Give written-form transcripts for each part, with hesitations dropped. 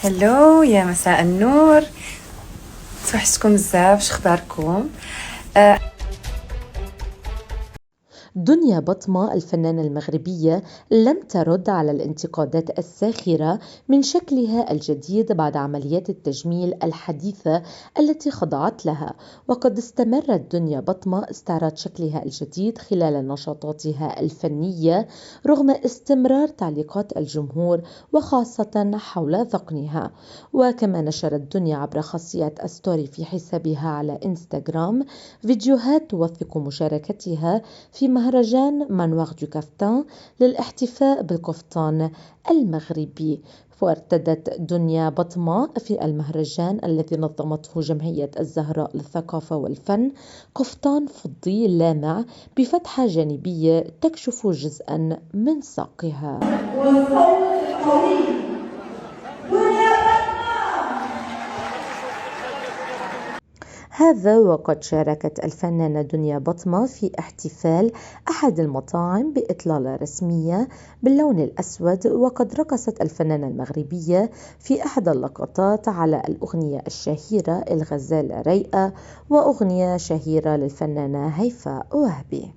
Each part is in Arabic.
هلو يا مساء النور. توحشتكم بزاف، شخباركم؟ دنيا بطمة الفنانة المغربية لم ترد على الانتقادات الساخرة من شكلها الجديد بعد عمليات التجميل الحديثة التي خضعت لها، وقد استمرت دنيا بطمة استعراض شكلها الجديد خلال نشاطاتها الفنية رغم استمرار تعليقات الجمهور وخاصة حول ذقنها. وكما نشرت دنيا عبر خاصية ستوري في حسابها على انستغرام فيديوهات توثق مشاركتها في مهرجان مانوار دو كافتان للاحتفاء بالقفطان المغربي. وارتدت دنيا بطمة في المهرجان الذي نظمته جمعية الزهراء للثقافة والفن قفطان فضي لامع بفتحة جانبية تكشف جزءا من ساقها. هذا وقد شاركت الفنانة دنيا بطمة في احتفال أحد المطاعم بإطلالة رسمية باللون الأسود، وقد رقصت الفنانة المغربية في أحد اللقطات على الأغنية الشهيرة الغزالة رايقة، وأغنية شهيرة للفنانة هيفاء وهبي.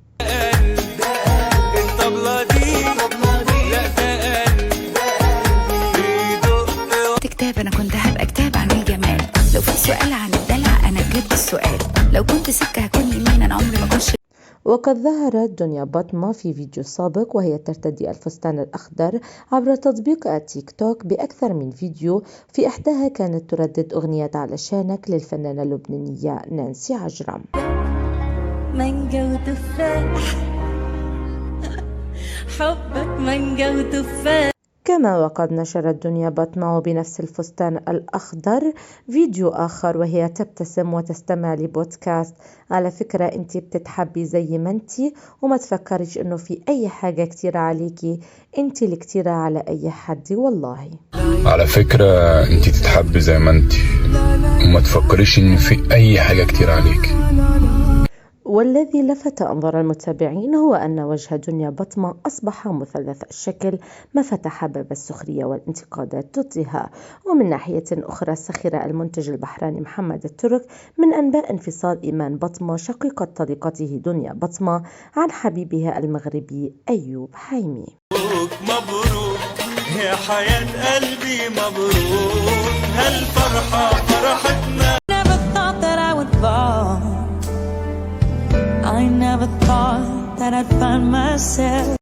كتاب أنا كنت هبقى كتاب عن الجمال، لو في سؤال عن الدلع أنا جبت السؤال، لو كنت سكة هكون يمين أنا عمري ما كنت. وقد ظهرت دنيا بطمة في فيديو سابق وهي ترتدي الفستان الأخضر عبر تطبيق التيك توك بأكثر من فيديو، في إحداها كانت تردد أغنية علشانك للفنانة اللبنانية نانسي عجرم. مانجا وتفاح حبك مانجا وتفاح. كما وقد نشرت دنيا بطمة بنفس الفستان الأخضر فيديو آخر وهي تبتسم وتستمع لبودكاست. على فكرة انتي بتتحبي زي ما انتي، وما تفكريش انه في اي حاجة كتيرة عليكي، انتي اللي كتيرة على اي حد والله. على فكرة انتي تتحبي زي ما انتي، وما تفكريش ان في اي حاجة كتيرة عليكي. والذي لفت أنظار المتابعين هو أن وجه دنيا بطمة أصبح مثلث الشكل، ما فتح باب السخرية والانتقادات ضدها. ومن ناحية أخرى سخر المنتج البحراني محمد الترك من أنباء انفصال إيمان بطمة شقيقة طليقته دنيا بطمة عن حبيبها المغربي أيوب حيمي. مبروك يا حياة قلبي، مبروك هالفرحة فرحتنا. I never thought that I'd find myself